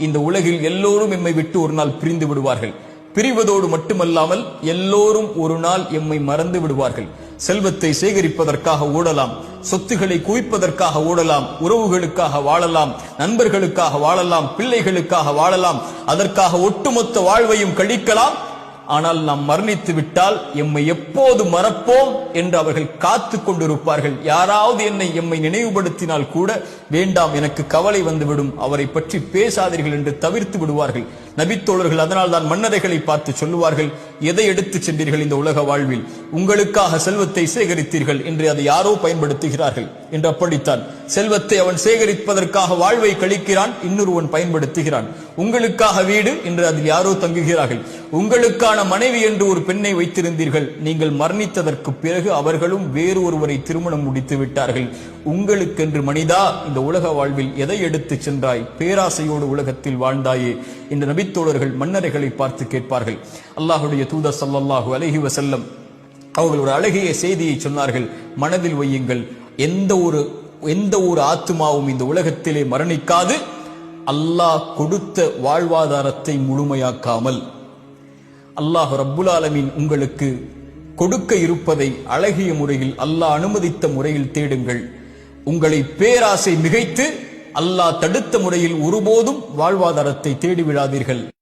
இந்த உலகில் எல்லோரும் எம்மை விட்டு ஒரு நாள் பிரிந்து விடுவார்கள். பிரிவதோடு மட்டுமல்லாமல் எல்லோரும் ஒரு நாள் எம்மை மறந்து விடுவார்கள். செல்வத்தை சேகரிப்பதற்காக ஓடலாம், சொத்துக்களை குவிப்பதற்காக ஓடலாம், உறவுகளுக்காக வாழலாம், நண்பர்களுக்காக வாழலாம், பிள்ளைகளுக்காக வாழலாம், அதற்காக ஒட்டுமொத்த வாழ்வையும் கழிக்கலாம். ஆனால் நாம் மரணித்து விட்டால் எம்மை எப்போது மறப்போம் என்று அவர்கள் காத்து கொண்டிருப்பார்கள். யாராவது எம்மை நினைவுபடுத்தினால் கூட வேண்டாம், எனக்கு கவலை வந்துவிடும், அவரை பற்றி பேசாதீர்கள் என்று தவிர்த்து விடுவார்கள் நபித்தோழர்கள். அதனால் தான் மன்னரைகளை பார்த்து சொல்லுவார்கள், எதை எடுத்து சென்றீர்கள் இந்த உலக வாழ்வில்? உங்களுக்காக செல்வத்தை சேகரித்தீர்கள் என்று அதை யாரோ பயன்படுத்துகிறார்கள் என்று. அப்படித்தான் செல்வத்தை அவன் சேகரிப்பதற்காக வாழ்வை கழிக்கிறான், இன்னொருவன் பயன்படுத்துகிறான். உங்களுக்காக வீடு என்று அதில் யாரோ தங்குகிறார்கள். உங்களுக்கான மனைவி என்று ஒரு பெண்ணை வைத்திருந்தீர்கள், நீங்கள் மரணித்ததற்கு பிறகு அவர்களும் வேறு ஒருவரை திருமணம் முடித்து விட்டார்கள். உங்களுக்கென்று மனிதா இந்த உலக வாழ்வில் எதை எடுத்து சென்றாய்? பேராசையோடு உலகத்தில் வாழ்ந்தாயே என்று நபித்தோழர்கள் மன்னரைகளை பார்த்து கேட்பார்கள். அல்லாஹுடைய தூதர் ஸல்லல்லாஹு அலைஹி வஸல்லம் அவர்கள் ஒரு அழகிய செய்தியை சொன்னார்கள், மனதில் வையுங்கள், எந்த ஒரு ஆத்துமாவும் இந்த உலகத்திலே மரணிக்காது அல்லாஹ் கொடுத்த வாழ்வாதாரத்தை முழுமையாக்காமல். அல்லாஹ் ரப்புல் ஆலமீன் உங்களுக்கு கொடுக்க இருப்பதை அழகிய முறையில் அல்லாஹ் அனுமதித்த முறையில் தேடுங்கள். உங்களை பேராசை மிகைத்து அல்லாஹ் தடுத்த முறையில் ஒருபோதும் வாழ்வாதாரத்தை தேடிவிடாதீர்கள்.